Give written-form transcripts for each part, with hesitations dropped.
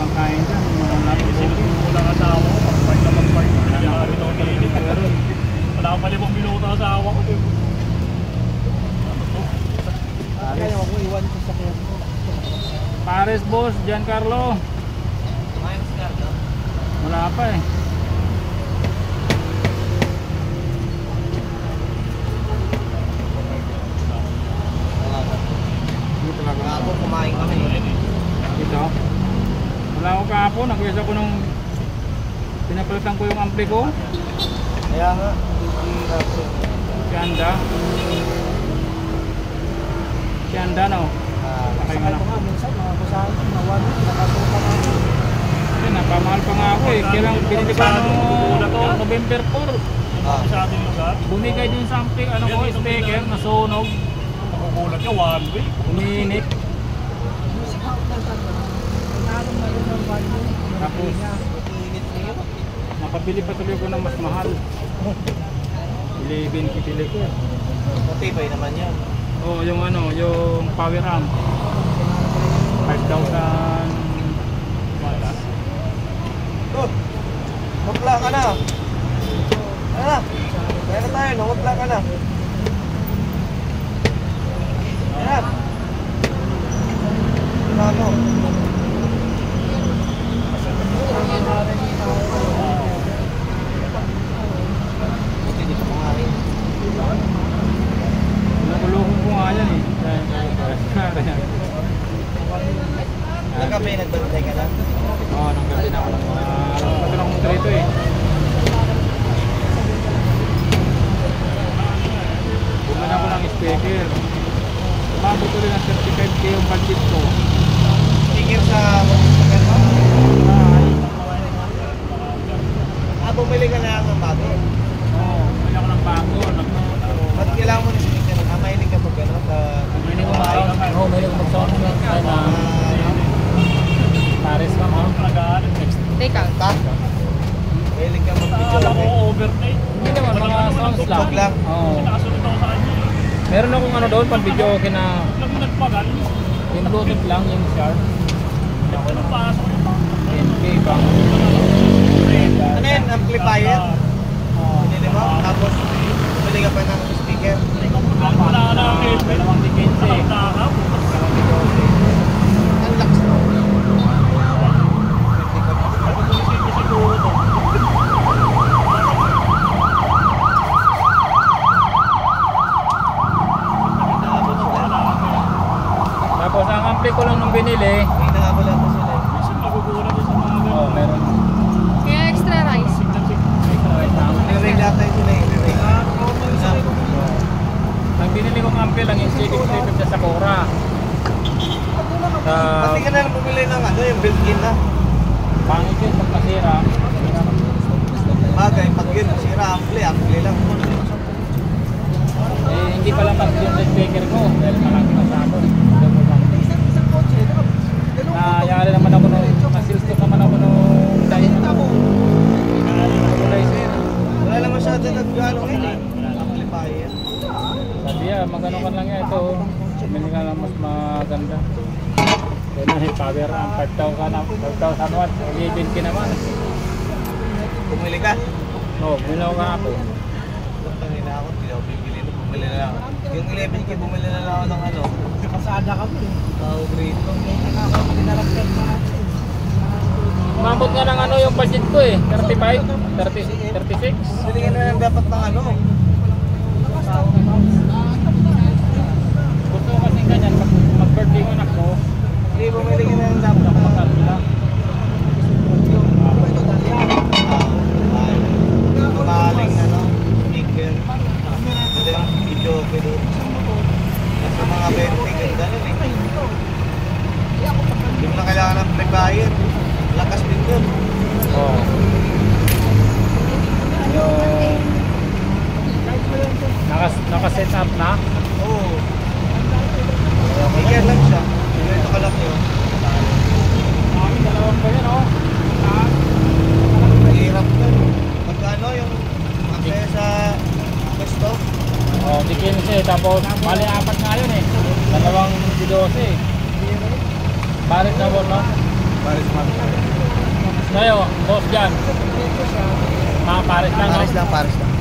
walang kain dyan. Walang asawa ko. Pag-park na mag-park. Wala ka pa 5 minuto asawa ko. Kaya ako iwan ko sa kaya mo. Pares boss, Giancarlo. Kumain si Carlo? Wala pa eh. Dito talaga. Kahapon kumain kami. Dito. Wala ako kahapon, nag-wish ako nung pinapalitan ko yung ampli ko. Kaya nga, Ganda. Ganda no. sakay ko nga minsan, mga kusahan ko, nawan, nakasuka nga. Kasi napamahal pa nga ako eh. Kailang binili ko noong November 4. Sa ating lugar. Bumigay din sa ampli, ano ko, speaker, nasunog. Nakukulat ka 1 week. Uminit. Tapos, nakabili pa tuloy ko ng mas mahal. 11 kipili ko. Matibay naman yan. Oh, yung ano, yung power amp. 5,000 wala. Oh, magla ka na. Ano na? Kaya na tayo, magla ka na. Ayan. Ano? Hindi ko kumain. Nakulungan ko nga yan eh. Nagkape, nagbantay ka lang. Oo, nang gabi na ako ng mga alam ko na rito eh. Bumana ko ng speaker. Umabot ko rin ng 35k yung budget ko. Tigil sa bumili ka na ng bago. Oo, bumili ako ng bago. Ba't kailangan mo ng speaker? Mahilig ka pag gano'n? Mahilig ko mag-sound. Oo, mahilig ko mag-sound na Pares ka mo. Teka. Mahilig ka mag-video. Akala ko overnight. Hindi naman, mga songs lang. Tugtog lang. Oo. Nakasunod ako sa kanya. Meron akong ano doon, pang video okay na Nagpagal. yung Bluetooth lang, yung sharp. Ako nung pasok. 10k bang. Ano yun? Amplifier? Oo. Hindi mo? Tapos, bumili ka pa ng speaker. Wala ka na ang headset. Dalawang depense eh. Nakakap. Ang lakas mo. Tapos ang ampli ko lang nung binili. May nakabala pa sila. Minsan magugulat din sa mga ganun. Oo, meron. Kaya extra rice. May ring lahat tayo sila. May ring. Ang binili kong ampli lang yung CD-CD sa Sakura. Pati ka na lang bumili ng ano, yung built-in na. Pangit yun pag nasira. Bagay, pag yun, sira, ampli lang. Eh, hindi pala mas yung speaker ko dahil malaki na sa ako. Nayari naman ako nung nasilstop naman ako nung dahil Wala lang masyado nag-ano ngayon. Amplifier. sabi magano ka lang yan ito. Bumili ka lang mas maganda. Kaya na power ang 5,000 watts. 11k naman. Bumili ka? Oo, bumili ako ako. Tangin na ako, hindi ako bibili na. Bumili na lang. Yung 11K, bumili na lang ako ng ano. Kasada kami. Tawag rito. Umabot nga ng ano yung budget ko eh. 35, 36. Bili ka na lang dapat ng ano. Gusto ko kasi ganyan, mag-birthday yung anak ko. Hindi, bumili ka na lang dapat ng Makasal sila. maling ano, speaker. Pwede lang video okay doon. Kasi mga 20, ganda nun eh. Hindi mo na kailangan ng amplifier. Lakas din doon. Oo. Yung naka-set up na. Oo. Speaker lang siya. Ito ka lang yun. Dalawang ko yun oh. Mahirap na. Magkano yung akaya sa pwesto? Oh, di 15 tapos bali 4 nga yun eh. Dalawang 12 eh. Balik na no? Paris Max. Ngayon, boss dyan. Mga pares lang, no? Paris lang, Paris lang.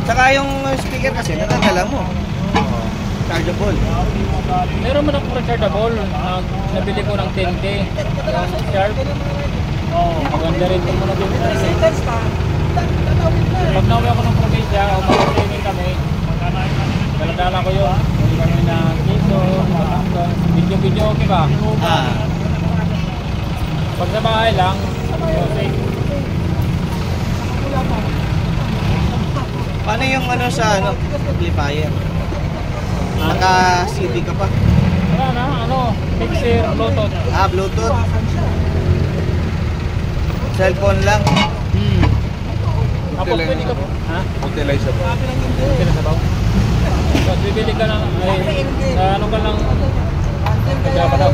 Saka yung speaker kasi, nakakala mo. Chargeable. Meron mo ng rechargeable. Nabili ko ng 10K. Yung Sharp. Maganda rin itong mga dito. Pag nauwi ako ng probinsya, o mag-training kami, dala-dala ko yun. Hindi kami na kiso, video-video, okay ba? Ah. Pag sa bahay lang, okay. Paano yung ano sa ano, amplifier? Naka-CD ka pa? Wala na, mixer, Bluetooth. Ah, Bluetooth. Cellphone lang. Tapos pwede ka po. Ha? Utilize ba? Pwede na sabaw. Tapos bibili ka ng, ano ka lang, kaya pa daw.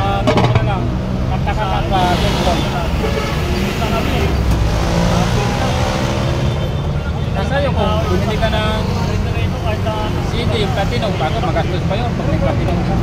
Ano ka na lang, kanta-kanta pa, cellphone. Nasa yung kung bumili ka ng CD, yung platinum, bago magastos pa yun pag may platinum ka.